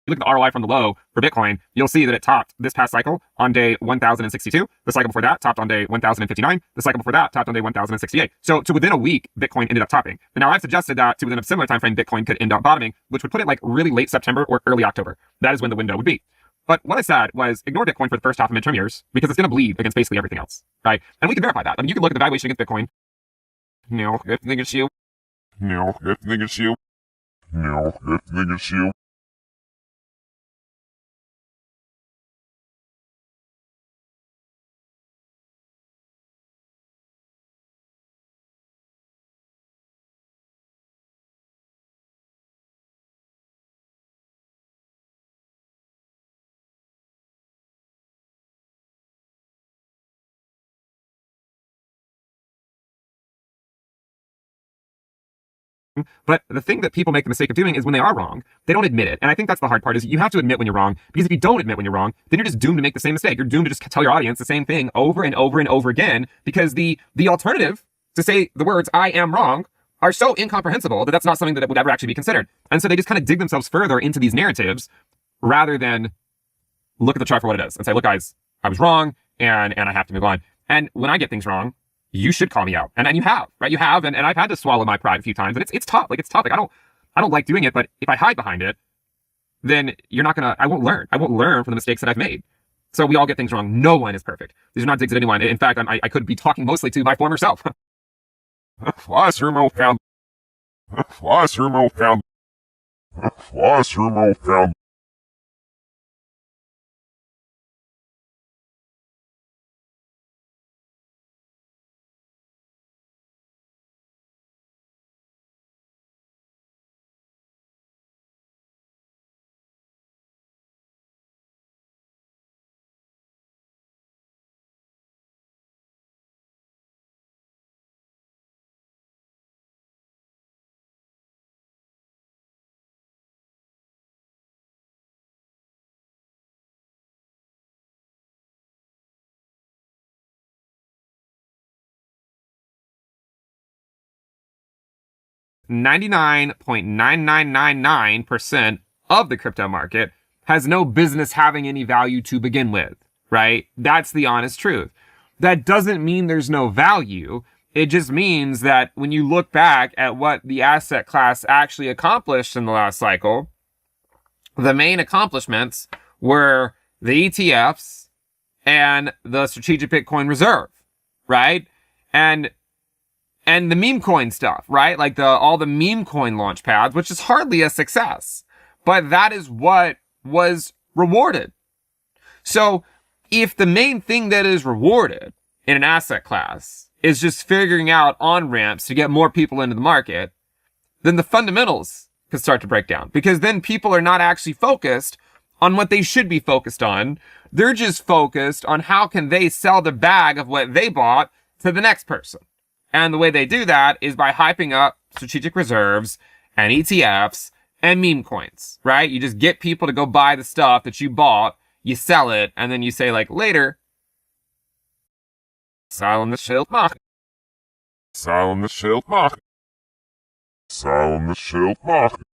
you look at the ROI from the low for Bitcoin, you'll see that it topped this past cycle on day 1062. The cycle before that topped on day 1059. The cycle before that topped on day 1068. So to within a week, Bitcoin ended up topping. And now I've suggested that to within a similar time frame, Bitcoin could end up bottoming, which would put it like really late September or early October. That is when the window would be. But what I said was ignore Bitcoin for the first half of midterm years because it's going to bleed against basically everything else, right? And we can verify that. I mean, you can look at the valuation against Bitcoin. No, I think it's you. No, I think it's you. No, I think it's you. But the thing that people make the mistake of doing is when they are wrong, they don't admit it. And I think that's the hard part is you have to admit when you're wrong, because if you don't admit when you're wrong, then you're just doomed to make the same mistake. You're doomed to just tell your audience the same thing over and over and over again, because the alternative to say the words, I am wrong, are so incomprehensible that that's not something that would ever actually be considered. And so they just kind of dig themselves further into these narratives rather than look at the chart for what it is and say, look, guys, I was wrong and I have to move on. And when I get things wrong, you should call me out. And you have, right? You have, and I've had to swallow my pride a few times, and it's tough. Like, it's tough. Like, I don't like doing it, but if I hide behind it, then I won't learn. I won't learn from the mistakes that I've made. So we all get things wrong. No one is perfect. These are not digs at anyone. In fact, I could be talking mostly to my former self. Floss her mo pound. Floss her mo pound. Floss her mo pound. 99.9999% of the crypto market has no business having any value to begin with, right? That's the honest truth. That doesn't mean there's no value. It just means that when you look back at what the asset class actually accomplished in the last cycle, the main accomplishments were the ETFs and the strategic Bitcoin reserve, right? And the meme coin stuff, right? Like all the meme coin launch pads, which is hardly a success, but that is what was rewarded. So if the main thing that is rewarded in an asset class is just figuring out on-ramps to get more people into the market, then the fundamentals could start to break down, because then people are not actually focused on what they should be focused on. They're just focused on how can they sell the bag of what they bought to the next person. And the way they do that is by hyping up strategic reserves and ETFs and meme coins, right? You just get people to go buy the stuff that you bought, you sell it, and then you say, like, later, silent the shield market. Silent the shield market. Silent the shield market.